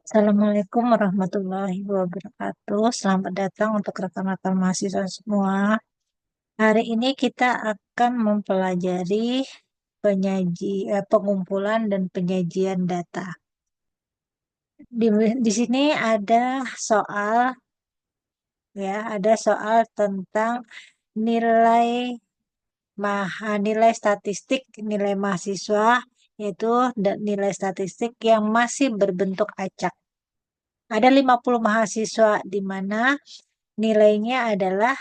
Assalamualaikum warahmatullahi wabarakatuh. Selamat datang untuk rekan-rekan mahasiswa semua. Hari ini kita akan mempelajari pengumpulan dan penyajian data. Di sini ada soal tentang nilai nilai statistik nilai mahasiswa, yaitu nilai statistik yang masih berbentuk acak. Ada 50 mahasiswa di mana nilainya adalah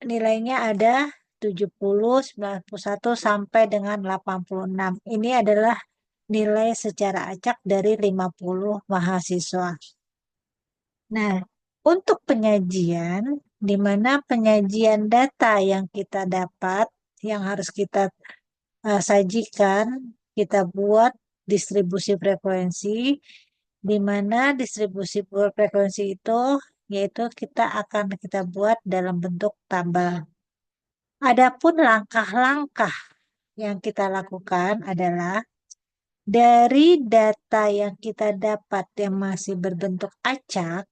nilainya ada 70, 91 sampai dengan 86. Ini adalah nilai secara acak dari 50 mahasiswa. Nah, untuk penyajian, di mana penyajian data yang kita dapat, yang harus kita sajikan, kita buat distribusi frekuensi, di mana distribusi frekuensi itu yaitu kita buat dalam bentuk tabel. Adapun langkah-langkah yang kita lakukan adalah dari data yang kita dapat yang masih berbentuk acak,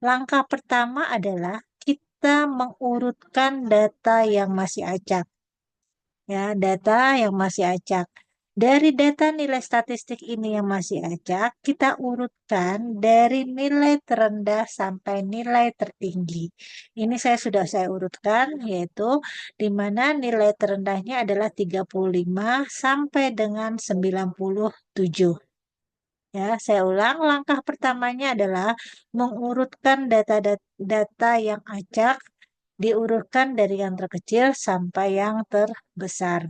langkah pertama adalah kita mengurutkan data yang masih acak. Ya, data yang masih acak. Dari data nilai statistik ini yang masih acak, kita urutkan dari nilai terendah sampai nilai tertinggi. Ini saya urutkan, yaitu di mana nilai terendahnya adalah 35 sampai dengan 97. Ya, saya ulang, langkah pertamanya adalah mengurutkan data yang acak, diurutkan dari yang terkecil sampai yang terbesar.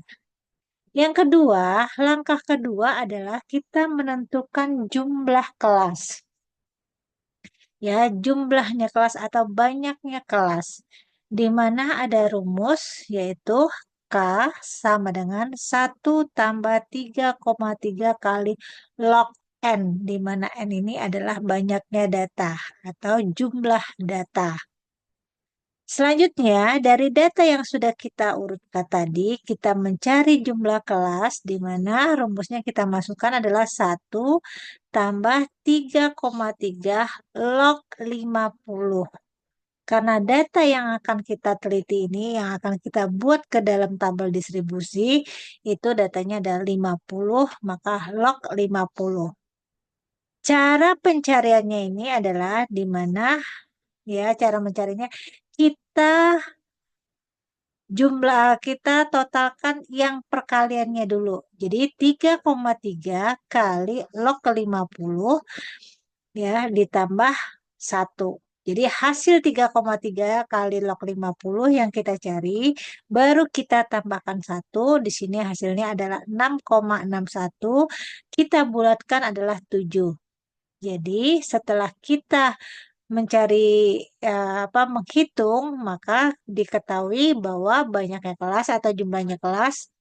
Yang kedua, langkah kedua adalah kita menentukan jumlah kelas. Ya, jumlahnya kelas atau banyaknya kelas. Di mana ada rumus yaitu K sama dengan 1 tambah 3,3 kali log N, di mana N ini adalah banyaknya data atau jumlah data. Selanjutnya, dari data yang sudah kita urutkan tadi, kita mencari jumlah kelas, di mana rumusnya kita masukkan adalah 1 tambah 3,3 log 50. Karena data yang akan kita teliti ini, yang akan kita buat ke dalam tabel distribusi, itu datanya adalah 50, maka log 50. Cara pencariannya ini adalah di mana, ya, cara mencarinya kita totalkan yang perkaliannya dulu. Jadi 3,3 kali log ke 50 ya ditambah 1. Jadi hasil 3,3 kali log 50 yang kita cari, baru kita tambahkan 1. Di sini hasilnya adalah 6,61. Kita bulatkan adalah 7. Jadi setelah kita menghitung, maka diketahui bahwa banyaknya kelas atau jumlahnya kelas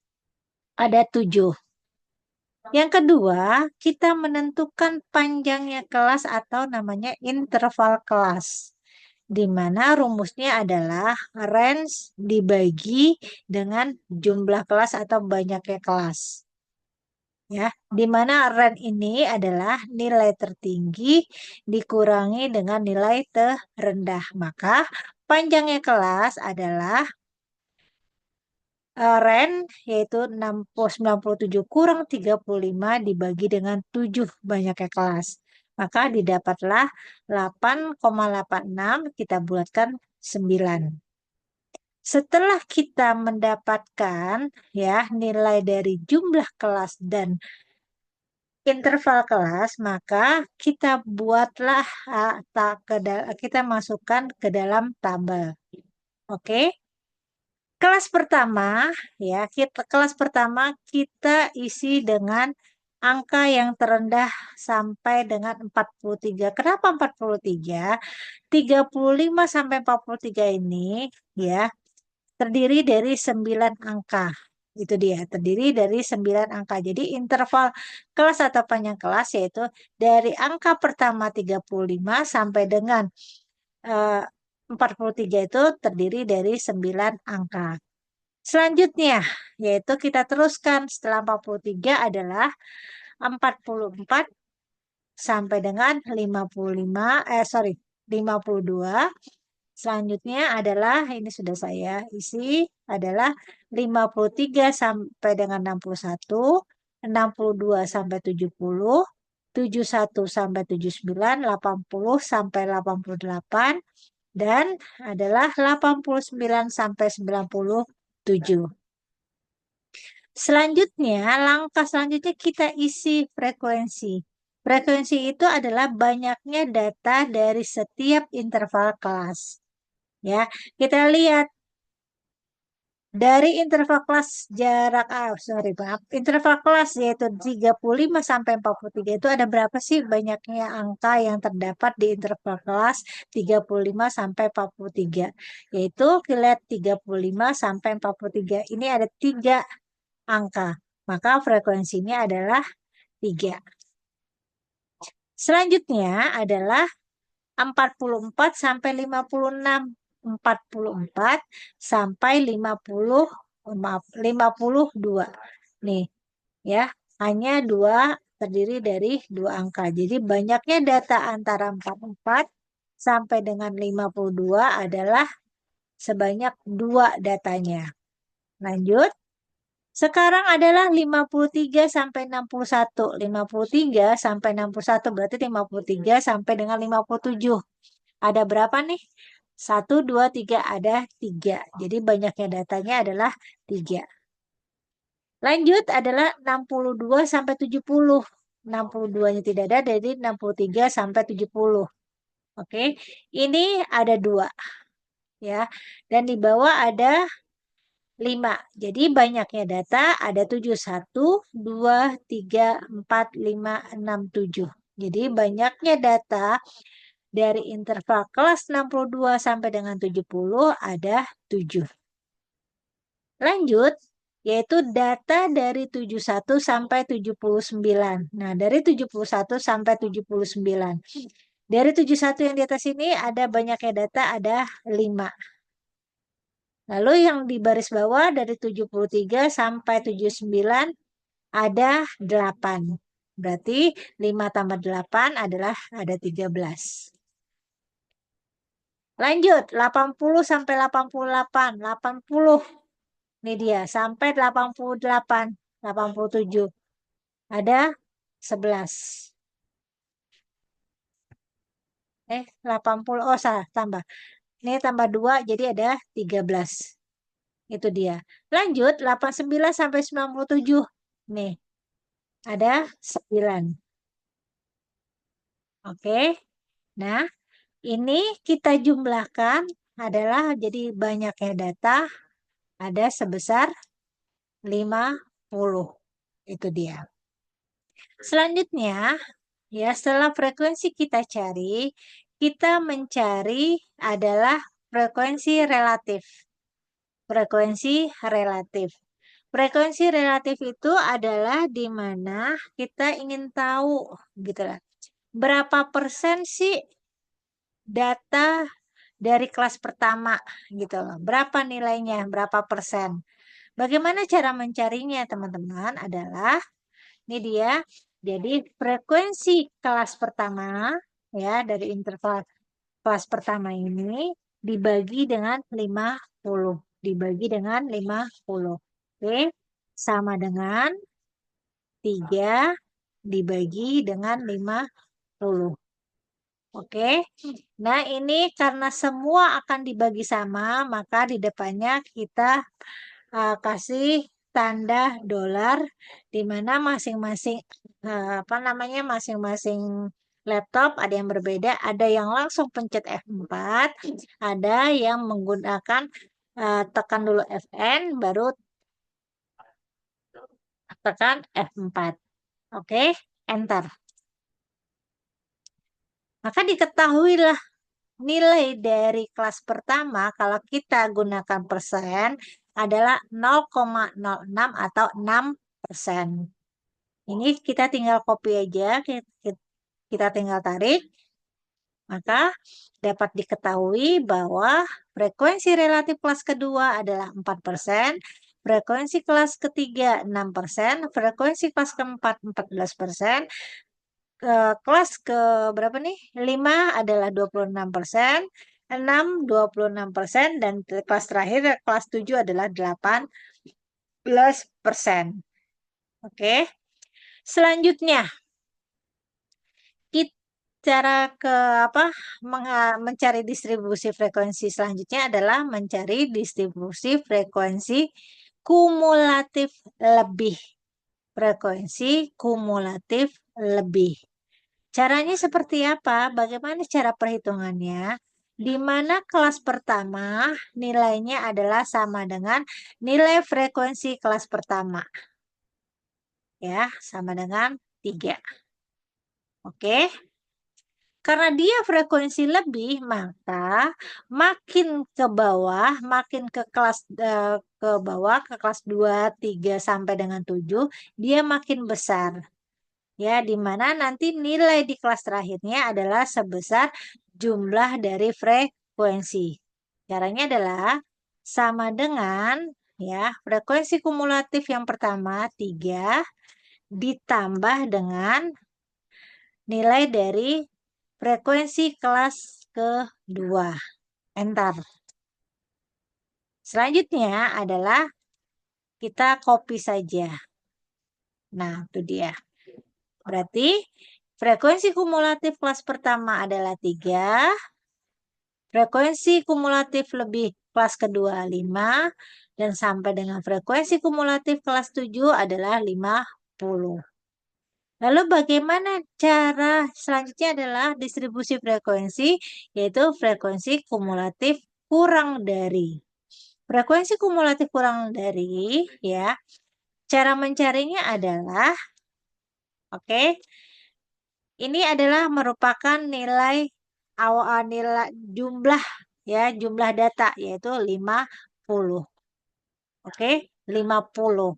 ada 7. Yang kedua, kita menentukan panjangnya kelas atau namanya interval kelas, di mana rumusnya adalah range dibagi dengan jumlah kelas atau banyaknya kelas. Ya, di mana range ini adalah nilai tertinggi dikurangi dengan nilai terendah. Maka panjangnya kelas adalah range yaitu 97 kurang 35 dibagi dengan 7 banyaknya kelas. Maka didapatlah 8,86, kita bulatkan 9. Setelah kita mendapatkan ya nilai dari jumlah kelas dan interval kelas, maka kita buatlah kita masukkan ke dalam tabel. Oke. Kelas pertama kita isi dengan angka yang terendah sampai dengan 43. Kenapa 43? 35 sampai 43 ini ya terdiri dari 9 angka. Itu dia, terdiri dari 9 angka. Jadi interval kelas atau panjang kelas yaitu dari angka pertama 35 sampai dengan 43 itu terdiri dari 9 angka. Selanjutnya, yaitu kita teruskan setelah 43 adalah 44 sampai dengan 52. Selanjutnya adalah, ini sudah saya isi, adalah 53 sampai dengan 61, 62 sampai 70, 71 sampai 79, 80 sampai 88, dan adalah 89 sampai 97. Selanjutnya, langkah selanjutnya kita isi frekuensi. Frekuensi itu adalah banyaknya data dari setiap interval kelas. Ya, kita lihat dari interval kelas interval kelas yaitu 35 sampai 43 itu ada berapa sih banyaknya angka yang terdapat di interval kelas 35 sampai 43? Yaitu kita lihat 35 sampai 43. Ini ada 3 angka. Maka frekuensinya adalah 3. Selanjutnya adalah 44 sampai 56. 44 sampai 52. Nih, ya. Hanya terdiri dari 2 angka. Jadi banyaknya data antara 44 sampai dengan 52 adalah sebanyak 2 datanya. Lanjut. Sekarang adalah 53 sampai 61. 53 sampai 61 berarti 53 sampai dengan 57. Ada berapa nih? 1, 2, 3. Ada 3. Jadi banyaknya datanya adalah 3. Lanjut adalah 62 sampai 70. 62-nya tidak ada, jadi 63 sampai 70. Oke, ini ada 2. Ya, dan di bawah ada 5. Jadi banyaknya data ada 7. 1, 2, 3, 4, 5, 6, 7. Jadi banyaknya data dari interval kelas 62 sampai dengan 70 ada 7. Lanjut, yaitu data dari 71 sampai 79. Nah, dari 71 sampai 79. Dari 71 yang di atas ini ada banyaknya data ada 5. Lalu yang di baris bawah dari 73 sampai 79 ada 8. Berarti 5 tambah 8 adalah ada 13. Lanjut, 80 sampai 88. 80. Ini dia, sampai 88. 87. Ada 11. 80. Oh, salah, tambah. Ini tambah 2, jadi ada 13. Itu dia. Lanjut, 89 sampai 97. Nih, ada 9. Oke. Nah, ini kita jumlahkan adalah jadi banyaknya data ada sebesar 50. Itu dia. Selanjutnya, ya setelah frekuensi kita cari, kita mencari adalah frekuensi relatif. Frekuensi relatif. Frekuensi relatif itu adalah di mana kita ingin tahu gitu lah. Berapa persen sih data dari kelas pertama gitu loh. Berapa nilainya? Berapa persen? Bagaimana cara mencarinya, teman-teman? Adalah ini dia. Jadi frekuensi kelas pertama ya dari interval kelas pertama ini dibagi dengan 50. Dibagi dengan 50. Oke. Sama dengan 3 dibagi dengan 50. Oke. Nah, ini karena semua akan dibagi sama, maka di depannya kita kasih tanda dolar di mana masing-masing masing-masing laptop ada yang berbeda, ada yang langsung pencet F4, ada yang menggunakan tekan dulu Fn baru tekan F4. Oke, enter. Maka diketahuilah nilai dari kelas pertama kalau kita gunakan persen adalah 0,06 atau 6%. Ini kita tinggal copy aja, kita tinggal tarik. Maka dapat diketahui bahwa frekuensi relatif kelas kedua adalah 4%, frekuensi kelas ketiga 6%, frekuensi kelas keempat 14%, kelas ke berapa nih? 5 adalah 26%, 6 26%, dan kelas terakhir kelas 7 adalah 18%. Oke. Selanjutnya, kita cara ke apa mencari distribusi frekuensi selanjutnya adalah mencari distribusi frekuensi kumulatif lebih. Frekuensi kumulatif lebih. Caranya seperti apa? Bagaimana cara perhitungannya? Di mana kelas pertama nilainya adalah sama dengan nilai frekuensi kelas pertama. Ya, sama dengan 3. Oke. Karena dia frekuensi lebih, maka makin ke bawah, makin ke kelas ke bawah, ke kelas 2, 3 sampai dengan 7, dia makin besar. Ya, di mana nanti nilai di kelas terakhirnya adalah sebesar jumlah dari frekuensi. Caranya adalah sama dengan ya, frekuensi kumulatif yang pertama 3 ditambah dengan nilai dari frekuensi kelas kedua. Enter. Selanjutnya adalah kita copy saja. Nah, itu dia. Berarti frekuensi kumulatif kelas pertama adalah 3. Frekuensi kumulatif lebih kelas kedua 5. Dan sampai dengan frekuensi kumulatif kelas 7 adalah 50. Lalu bagaimana cara selanjutnya adalah distribusi frekuensi, yaitu frekuensi kumulatif kurang dari. Frekuensi kumulatif kurang dari, ya, cara mencarinya adalah, oke, ini adalah merupakan nilai awal nilai jumlah, ya, jumlah data, yaitu 50. Oke, 50.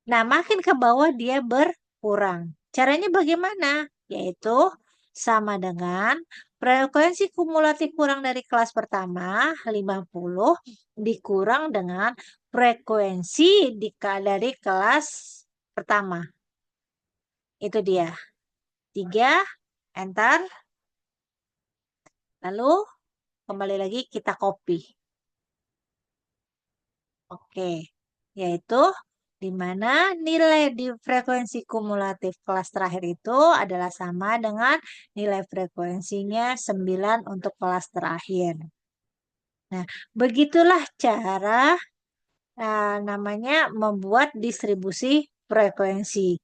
Nah, makin ke bawah dia berkurang. Caranya bagaimana? Yaitu sama dengan frekuensi kumulatif kurang dari kelas pertama, 50, dikurang dengan frekuensi dari kelas pertama. Itu dia. 3, enter. Lalu kembali lagi kita copy. Oke, yaitu di mana nilai di frekuensi kumulatif kelas terakhir itu adalah sama dengan nilai frekuensinya 9 untuk kelas terakhir. Nah, begitulah cara namanya membuat distribusi frekuensi.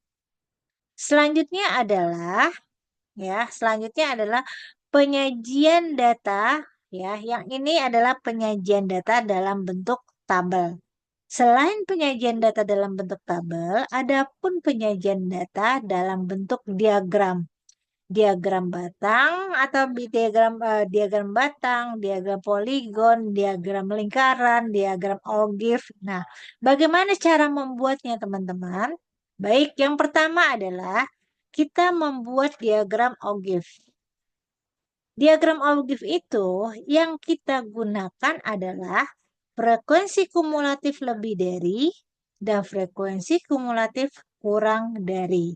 Selanjutnya adalah penyajian data, ya. Yang ini adalah penyajian data dalam bentuk tabel. Selain penyajian data dalam bentuk tabel, ada pun penyajian data dalam bentuk diagram. Diagram batang atau diagram batang, diagram poligon, diagram lingkaran, diagram ogif. Nah, bagaimana cara membuatnya, teman-teman? Baik, yang pertama adalah kita membuat diagram ogif. Diagram ogif itu yang kita gunakan adalah frekuensi kumulatif lebih dari dan frekuensi kumulatif kurang dari.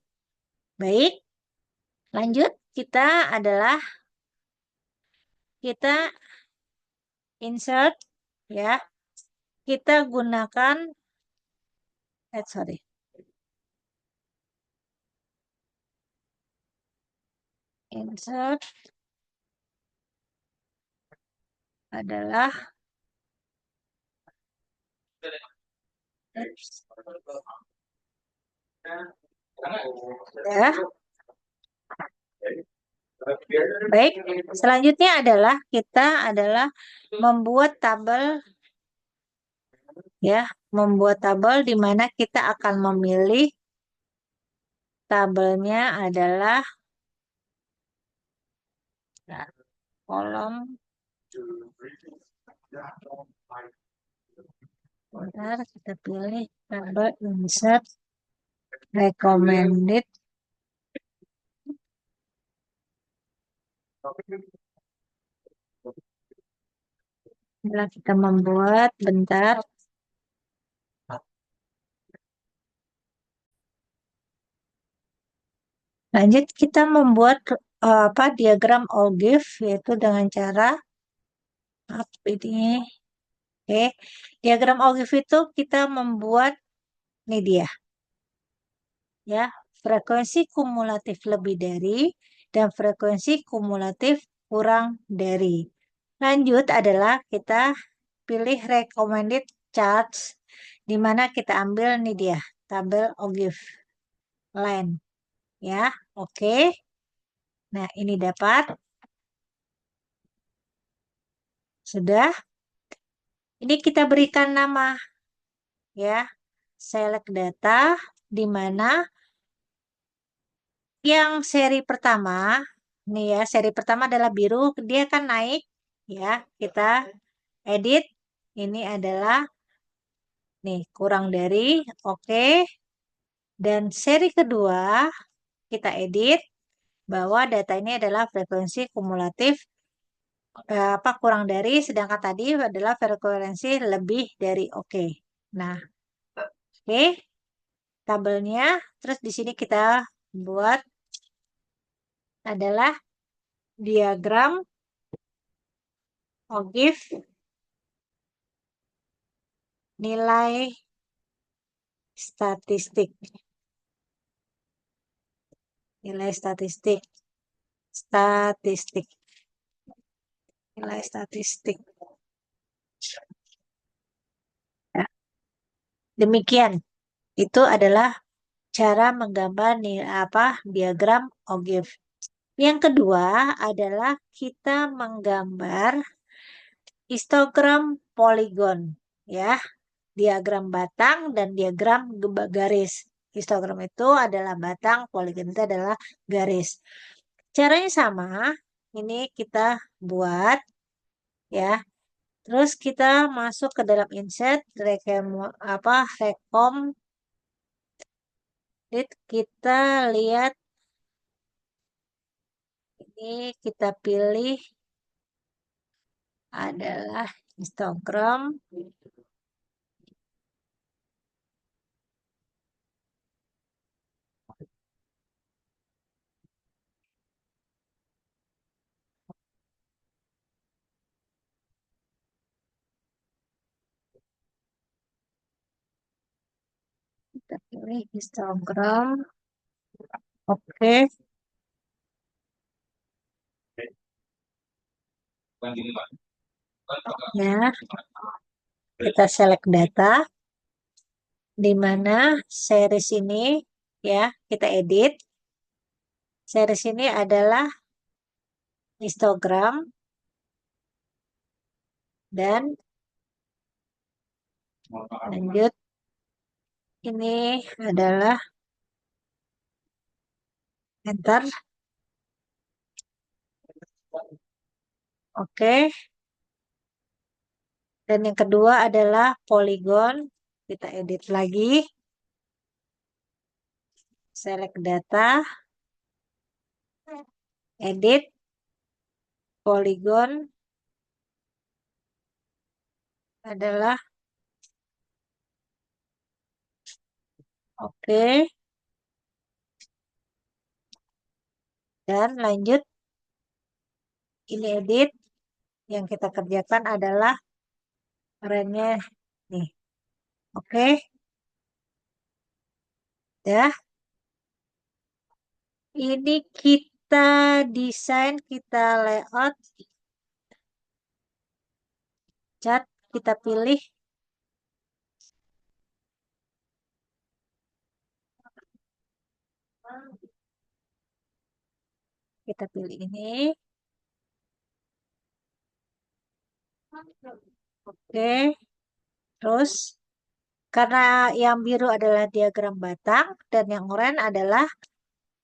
Baik, lanjut. Kita insert, ya. Kita gunakan sorry. Insert adalah ya. Baik, selanjutnya adalah kita membuat tabel, ya, membuat tabel di mana kita akan memilih tabelnya adalah kolom. Bentar, kita pilih tabel insert recommended. Setelah kita membuat, bentar. Lanjut kita membuat diagram Ogive yaitu dengan cara apa ini? Oke, diagram Ogive itu kita membuat ini dia ya, frekuensi kumulatif lebih dari dan frekuensi kumulatif kurang dari. Lanjut adalah kita pilih recommended charts di mana kita ambil nih dia tabel Ogive line ya. Oke. Nah, ini dapat sudah. Ini kita berikan nama ya. Select data di mana yang seri pertama nih ya, seri pertama adalah biru, dia kan naik ya. Kita edit ini adalah nih kurang dari oke. Dan seri kedua kita edit bahwa data ini adalah frekuensi kumulatif kurang dari, sedangkan tadi adalah frekuensi lebih dari oke. Nah, oke, tabelnya. Terus di sini kita buat adalah diagram Ogive nilai statistik. Nilai statistik. Statistik. Nilai statistik. Ya, demikian. Itu adalah cara menggambar diagram Ogive. Yang kedua adalah kita menggambar histogram poligon ya, diagram batang dan diagram garis. Histogram itu adalah batang, poligon itu adalah garis. Caranya sama, ini kita buat ya. Terus kita masuk ke dalam insert rekom kita lihat ini kita pilih adalah histogram kita pilih histogram. Oke ya, kita select data di mana series ini ya, kita edit. Series ini adalah histogram dan lanjut ini adalah enter. Oke. Dan yang kedua adalah poligon. Kita edit lagi. Select data. Edit. Poligon adalah oke. Dan lanjut. Ini edit. Yang kita kerjakan adalah range nih. Oke. Ya. Ini kita desain, kita layout. Cat, kita pilih. Kita pilih ini. Oke. Terus, karena yang biru adalah diagram batang dan yang oranye adalah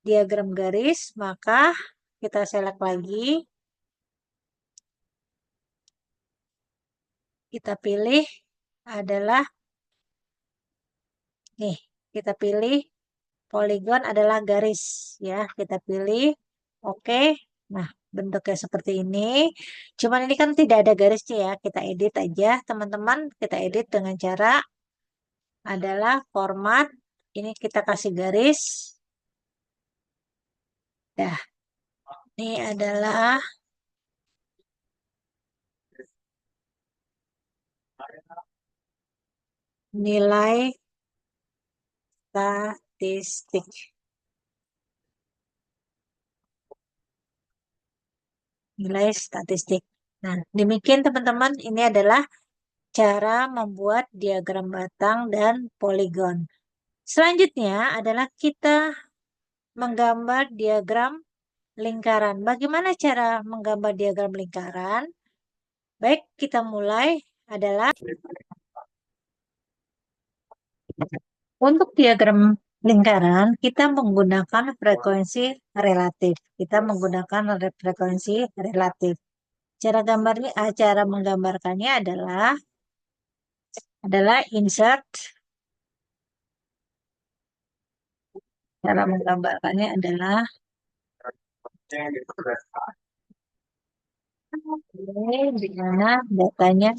diagram garis, maka kita select lagi. Kita pilih adalah nih, kita pilih poligon adalah garis ya, kita pilih oke. Nah, bentuknya seperti ini. Cuman ini kan tidak ada garisnya ya, kita edit aja teman-teman. Kita edit dengan cara adalah format. Ini kita kasih garis. Dah, ini adalah nilai statistik. Nilai statistik. Nah, demikian teman-teman, ini adalah cara membuat diagram batang dan poligon. Selanjutnya adalah kita menggambar diagram lingkaran. Bagaimana cara menggambar diagram lingkaran? Baik, kita mulai adalah untuk diagram lingkaran, kita menggunakan frekuensi relatif. Kita menggunakan frekuensi relatif. Cara menggambarkannya adalah insert. Cara menggambarkannya adalah di mana datanya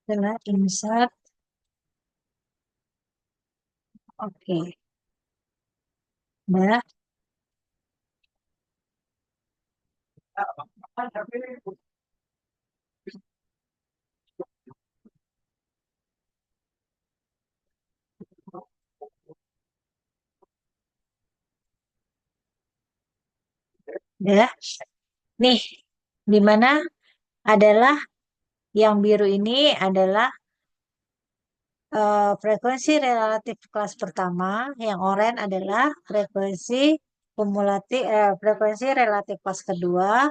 adalah insert. Oke. Nah, ya. Nih, di mana adalah yang biru ini adalah frekuensi relatif kelas pertama, yang oranye adalah frekuensi relatif kelas kedua,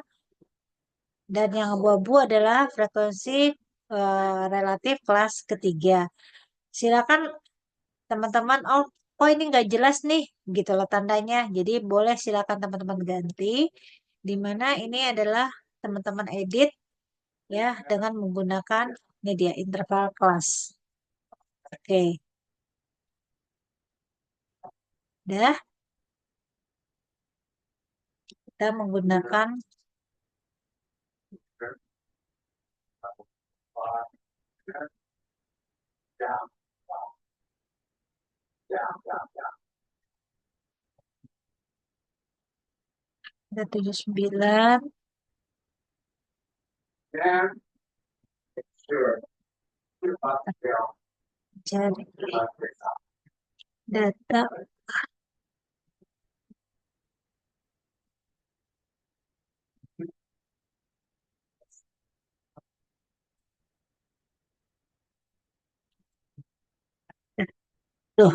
dan yang abu-abu adalah frekuensi relatif kelas ketiga. Silakan teman-teman, oh ini nggak jelas nih, gitu loh tandanya. Jadi boleh silakan teman-teman ganti, di mana ini adalah teman-teman edit ya dengan menggunakan media interval kelas. Oke, dah kita menggunakan ada 79 cari data. Tuh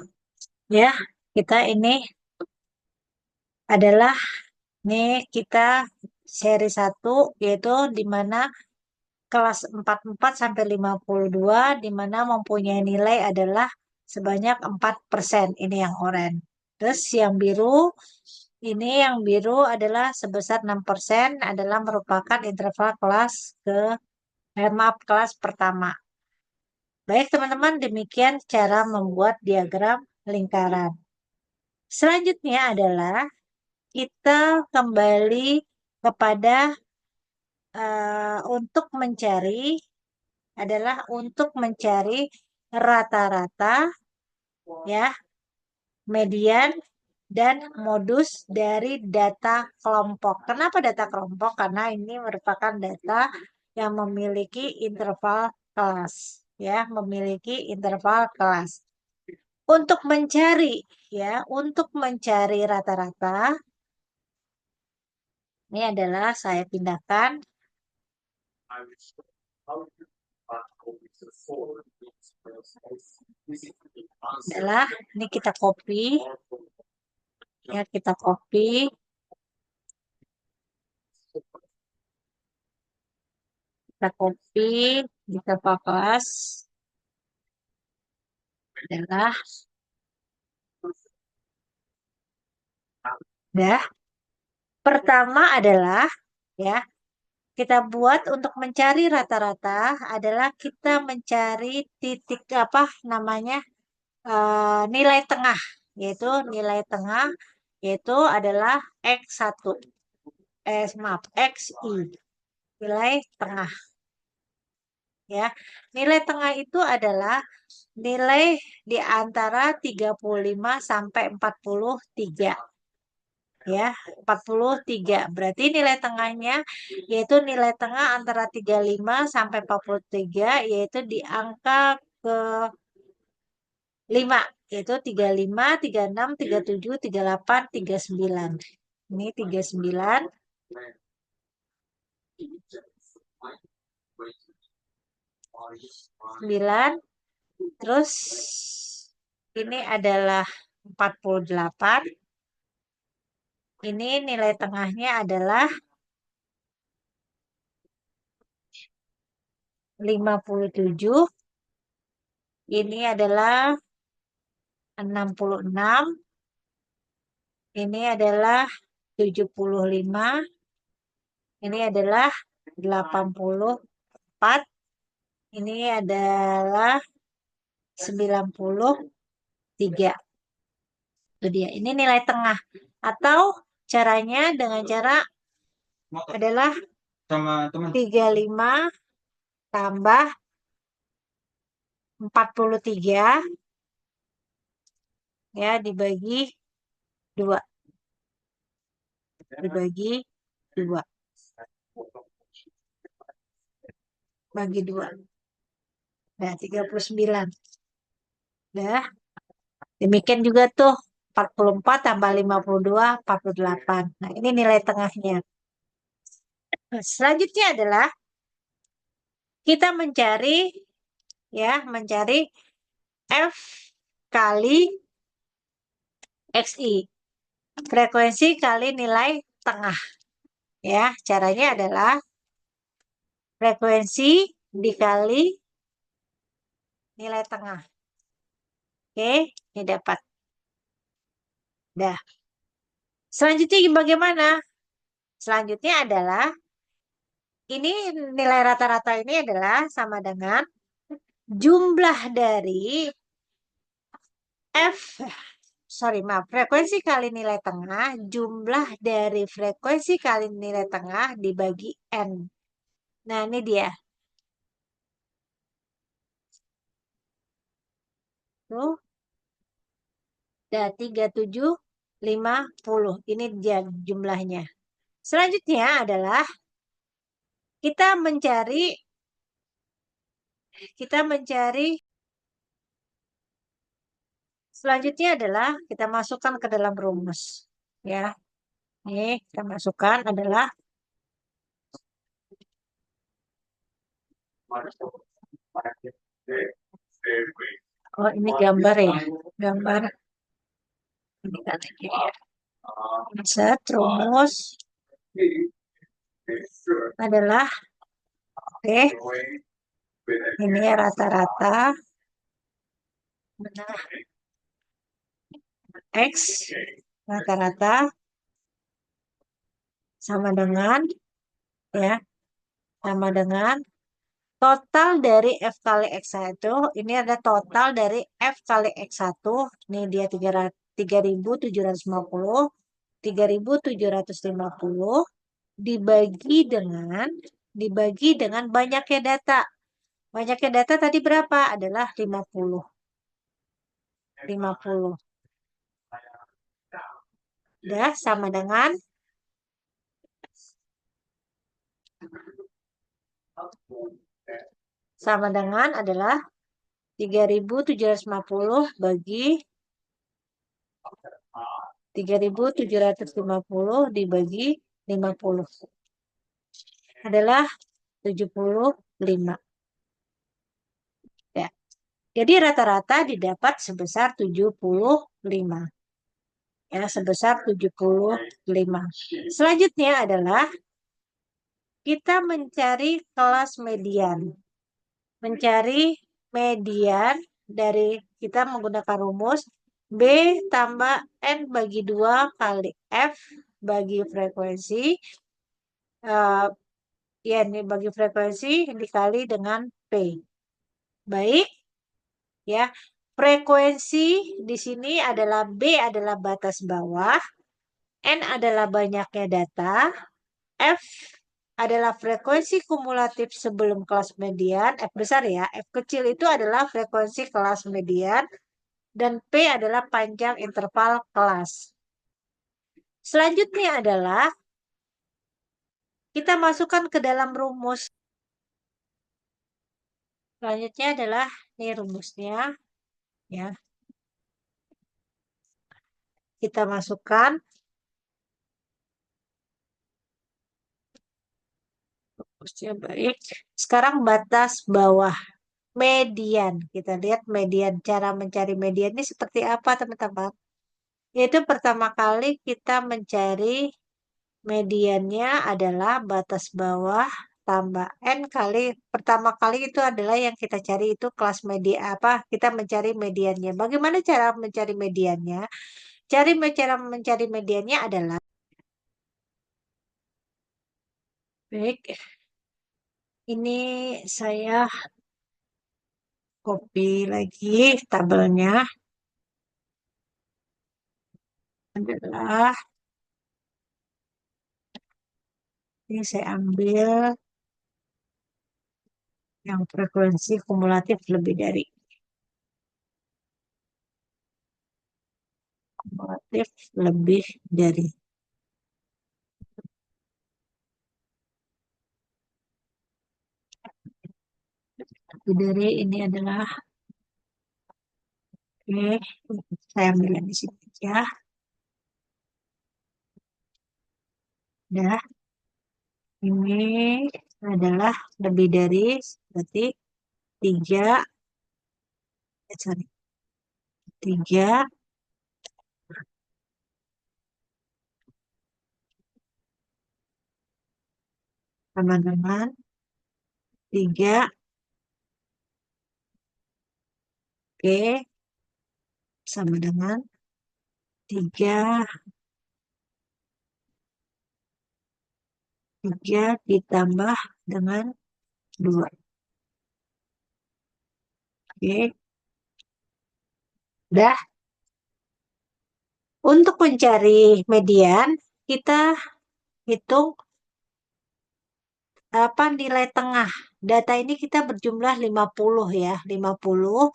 ya, kita ini adalah nih kita seri 1, yaitu di mana kelas 44 sampai 52, di mana mempunyai nilai adalah sebanyak 4%. Ini yang oranye. Terus yang biru adalah sebesar 6%, adalah merupakan interval kelas maaf, kelas pertama. Baik teman-teman, demikian cara membuat diagram lingkaran. Selanjutnya adalah kita kembali kepada untuk mencari rata-rata ya, median dan modus dari data kelompok. Kenapa data kelompok? Karena ini merupakan data yang memiliki interval kelas ya, memiliki interval kelas. Untuk mencari rata-rata, ini adalah saya pindahkan adalah ini kita copy ya, kita copy di interval kelas adalah dah. Pertama adalah ya, kita buat untuk mencari rata-rata adalah kita mencari titik apa namanya, nilai tengah, yaitu nilai tengah yaitu adalah X1, maaf, XI, nilai tengah Ya, nilai tengah itu adalah nilai di antara 35 sampai 43. Ya, 43. Berarti nilai tengahnya yaitu nilai tengah antara 35 sampai 43 yaitu di angka ke 5 yaitu 35, 36, 37, 38, 39. Ini 39, 9, terus ini adalah 48. Ini nilai tengahnya adalah 57. Ini adalah 66. Ini adalah 75. Ini adalah 84. Ini adalah 93. Itu dia. Ini nilai tengah. Atau caranya dengan cara adalah 35 tambah 43 ya dibagi 2. Dibagi 2. Bagi 2. Nah, 39. Nah, demikian juga tuh 44 tambah 52, 48. Nah, ini nilai tengahnya. Nah, selanjutnya adalah kita mencari F kali XI. Frekuensi kali nilai tengah. Ya, caranya adalah frekuensi dikali nilai tengah. Oke, ini dapat. Dah. Selanjutnya bagaimana? Selanjutnya adalah ini nilai rata-rata ini adalah sama dengan jumlah dari frekuensi kali nilai tengah, jumlah dari frekuensi kali nilai tengah dibagi N. Nah, ini dia. Tuh. Dah 3750. Ini dia jumlahnya. Selanjutnya adalah kita mencari selanjutnya adalah kita masukkan ke dalam rumus. Ya. Ini kita masukkan adalah ini gambar ya. Gambar. Ini kan ini ya. Set rumus adalah ini rata-rata benar X rata-rata sama dengan total dari F kali X1. Ini ada total dari F kali X1. Ini dia 3750. 3750 dibagi dengan banyaknya data. Banyaknya data tadi berapa? Adalah 50. 50. Dah sama dengan adalah 3750 bagi 3750 dibagi 50 adalah 75. Ya. Jadi rata-rata didapat sebesar 75. Ya, sebesar 75. Selanjutnya adalah kita mencari kelas median. Mencari median dari kita menggunakan rumus B tambah N bagi 2 kali F bagi frekuensi. Ya, ini bagi frekuensi dikali dengan P. Baik. Ya, frekuensi di sini adalah B adalah batas bawah, N adalah banyaknya data, F adalah frekuensi kumulatif sebelum kelas median. F besar ya. F kecil itu adalah frekuensi kelas median. Dan P adalah panjang interval kelas. Selanjutnya adalah kita masukkan ke dalam rumus. Selanjutnya adalah ini rumusnya ya. Kita masukkan rumusnya baik. Sekarang batas bawah median. Kita lihat median. Cara mencari median ini seperti apa, teman-teman? Yaitu pertama kali kita mencari mediannya adalah batas bawah tambah N kali. Pertama kali itu adalah yang kita cari itu kelas media apa? Kita mencari mediannya. Bagaimana cara mencari mediannya? Cara mencari mediannya adalah baik. Ini saya copy lagi tabelnya adalah ini saya ambil yang frekuensi kumulatif lebih dari kumulatif lebih dari ini adalah oke, saya ambil di sini aja. Dah, ini adalah lebih dari berarti 3, sorry, 3 teman-teman, 3 P sama dengan 3 ditambah dengan 2. Oke, dah. Untuk mencari median, kita hitung apa nilai tengah. Data ini kita berjumlah 50 ya, 50.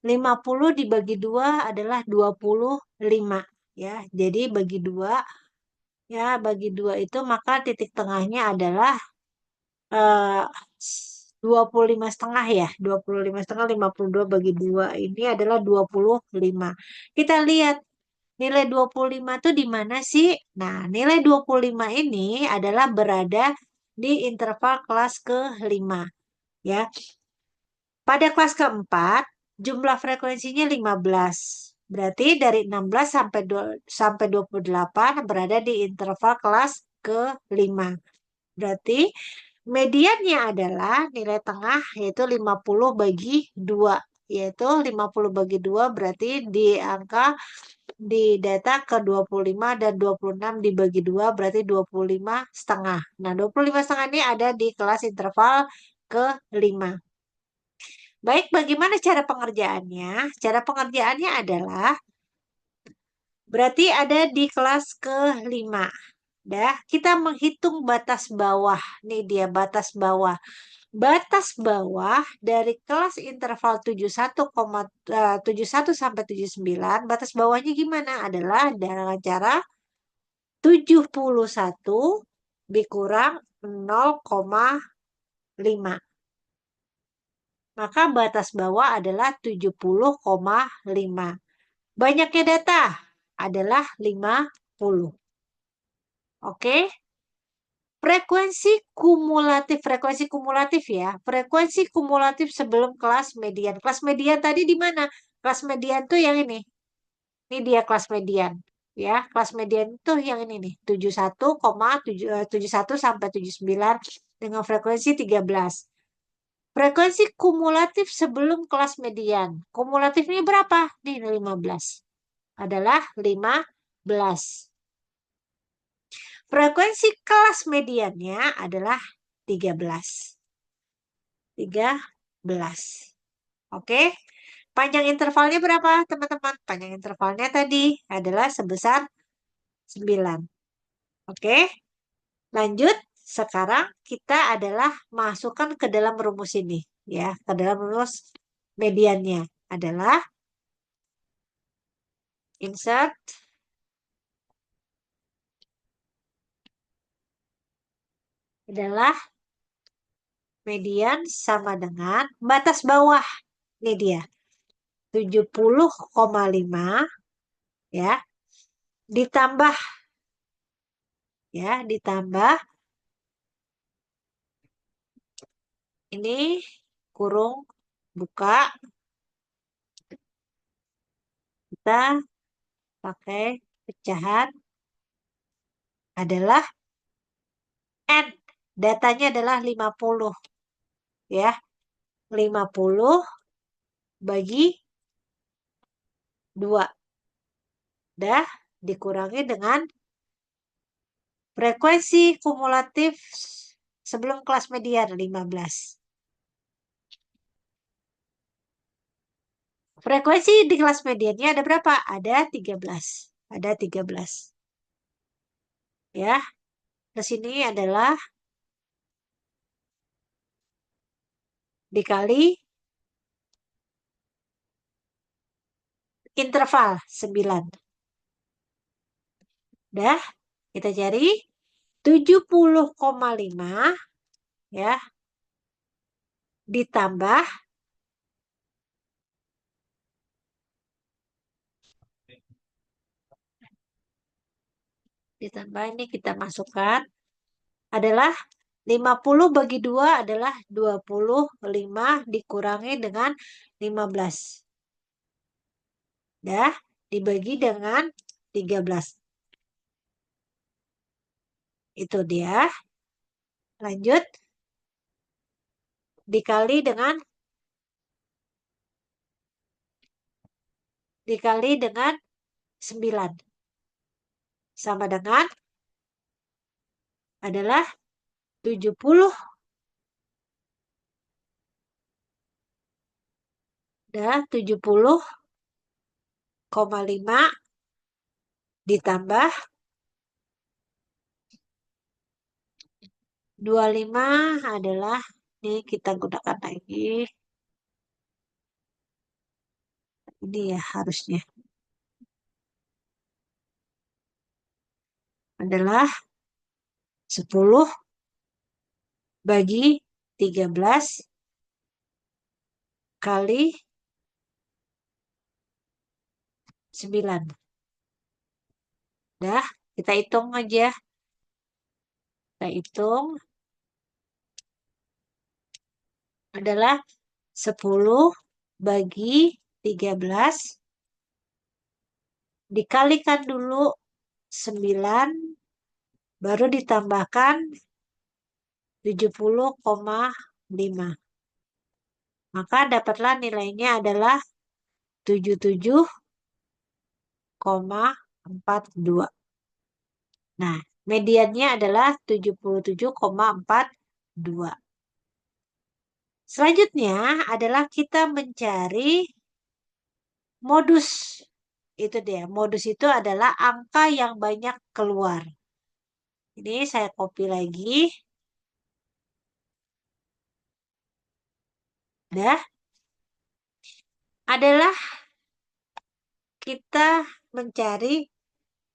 50 dibagi 2 adalah 25 ya. Jadi bagi 2 ya, bagi 2 itu maka titik tengahnya adalah 25,5 ya. 25,5, 52 bagi 2 ini adalah 25. Kita lihat nilai 25 itu di mana sih? Nah, nilai 25 ini adalah berada di interval kelas ke-5 ya. Pada kelas keempat, jumlah frekuensinya 15. Berarti dari 16 sampai 28 berada di interval kelas ke-5. Berarti mediannya adalah nilai tengah yaitu 50 bagi 2. Yaitu 50 bagi 2 berarti di angka di data ke 25 dan 26 dibagi 2 berarti 25,5. Nah, 25,5 ini ada di kelas interval ke-5. Baik, bagaimana cara pengerjaannya? Cara pengerjaannya adalah berarti ada di kelas ke-5. Dah, kita menghitung batas bawah. Nih dia batas bawah. Batas bawah dari kelas interval 71 sampai 79, batas bawahnya gimana? Adalah dengan cara 71 dikurang 0,5. Maka batas bawah adalah 70,5. Banyaknya data adalah 50. Oke? Frekuensi kumulatif ya. Frekuensi kumulatif sebelum kelas median. Kelas median tadi di mana? Kelas median tuh yang ini. Ini dia kelas median. Ya, kelas median itu yang ini nih. 71 sampai 79 dengan frekuensi 13. Frekuensi kumulatif sebelum kelas median. Kumulatif ini berapa? Nih 15. Adalah 15. Frekuensi kelas mediannya adalah 13. 13. Oke. Panjang intervalnya berapa, teman-teman? Panjang intervalnya tadi adalah sebesar 9. Oke. Lanjut. sekarang kita adalah masukkan ke dalam rumus ini. Ya, ke dalam rumus mediannya adalah insert adalah median sama dengan batas bawah. Ini dia. 70,5 ya. Ditambah ini kurung buka, kita pakai pecahan adalah N. Datanya adalah 50 ya. 50 bagi 2. Dah dikurangi dengan frekuensi kumulatif sebelum kelas median 15. Frekuensi di kelas mediannya ada berapa? Ada 13. Ada 13. Ya. Di sini adalah dikali interval 9. Dah, kita cari 70,5 ya. Ditambah ini kita masukkan adalah 50 bagi 2 adalah 25 dikurangi dengan 15. Dah, dibagi dengan 13. Itu dia. Lanjut. Dikali dengan 9. Sama dengan adalah 70. Dah, 70,5 ditambah 25 adalah, ini kita gunakan lagi. Ini ya harusnya. Adalah 10 bagi 13 kali 9. Dah, kita hitung aja. Kita hitung adalah 10 bagi 13 dikalikan dulu 9 baru ditambahkan 70,5. Maka dapatlah nilainya adalah 77,42. Nah, mediannya adalah 77,42. Selanjutnya adalah kita mencari modus. Itu dia. Modus itu adalah angka yang banyak keluar. Ini saya copy lagi. Dah. Adalah kita mencari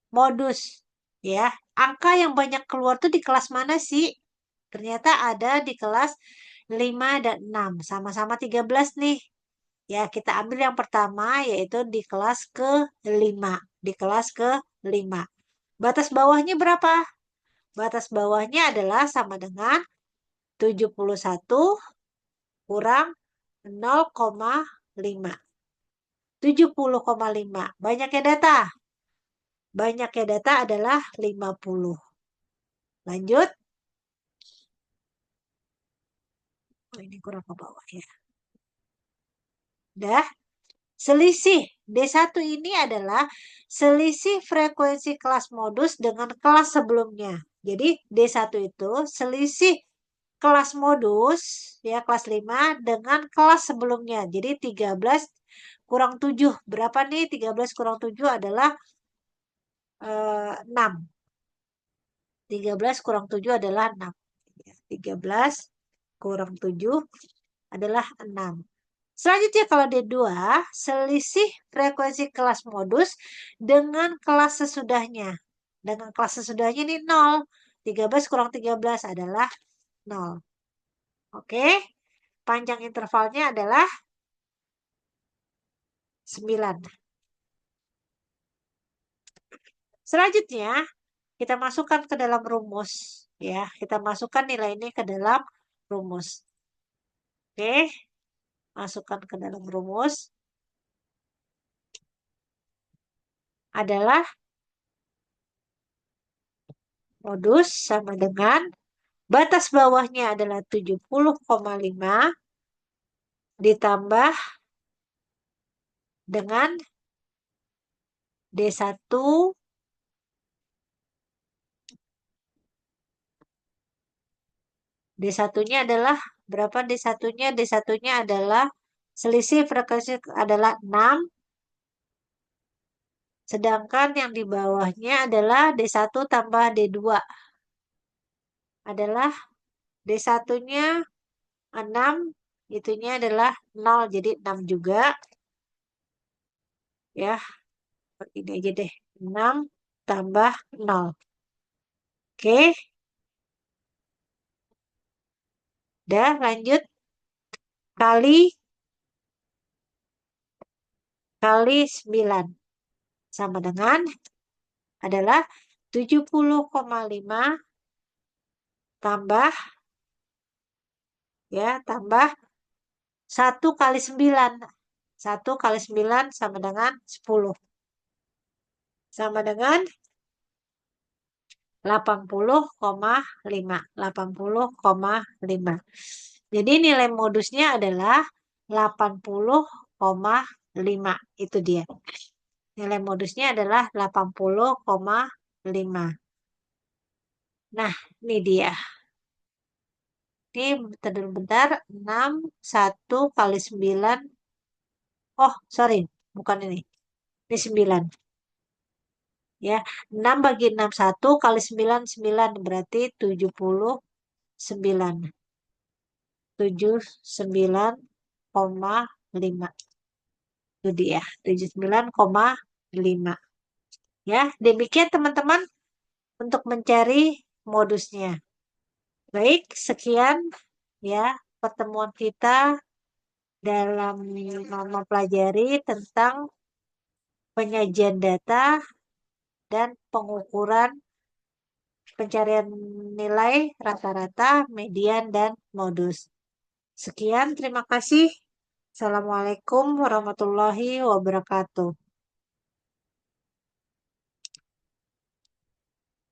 modus. Ya. Angka yang banyak keluar tuh di kelas mana sih? Ternyata ada di kelas 5 dan 6. Sama-sama 13 nih. Ya, kita ambil yang pertama yaitu di kelas ke-5. Di kelas ke-5. Batas bawahnya berapa? Batas bawahnya adalah sama dengan 71 kurang 0,5. 70,5. Banyaknya data. Banyaknya data adalah 50. Lanjut. Oh, ini kurang ke bawah ya. Dah. Selisih D1 ini adalah selisih frekuensi kelas modus dengan kelas sebelumnya. Jadi D1 itu selisih kelas modus ya kelas 5 dengan kelas sebelumnya. Jadi 13 kurang 7. Berapa nih? 13 kurang 7 adalah 6. 13 kurang 7 adalah 6. 13 kurang 7 adalah 6. Selanjutnya kalau D2, selisih frekuensi kelas modus dengan kelas sesudahnya. Dengan kelas sesudahnya ini 0. 13 kurang 13 adalah 0. Oke, panjang intervalnya adalah 9. Selanjutnya, kita masukkan ke dalam rumus. Ya, kita masukkan nilai ini ke dalam rumus. Oke, masukkan ke dalam rumus. Adalah modus sama dengan batas bawahnya adalah 70,5 ditambah dengan D1 D1-nya adalah berapa D1-nya? D1-nya adalah selisih frekuensi adalah 6. Sedangkan yang di bawahnya adalah D1 tambah D2. Adalah D1-nya 6, itunya adalah 0, jadi 6 juga. Ya, ini aja deh. 6 tambah 0. Oke. Udah, lanjut. Kali 9. Sama dengan adalah 70,5 tambah ya, tambah 1 kali 9. 1 kali 9 sama dengan 10. Sama dengan 80,5. 80,5. Jadi nilai modusnya adalah 80,5. Itu dia. Nilai modusnya adalah 80,5. Nah, ini dia. Ini bentar, 6, 1 kali 9. Oh, sorry. Bukan ini. Ini 9. Ya, 6 bagi 6, 1 kali 9, 9. Berarti 79. 79,5. Itu dia. 79,5. Ya, demikian teman-teman untuk mencari modusnya. Baik, sekian ya pertemuan kita dalam mempelajari tentang penyajian data dan pengukuran pencarian nilai rata-rata, median, dan modus. Sekian, terima kasih. Assalamualaikum warahmatullahi wabarakatuh.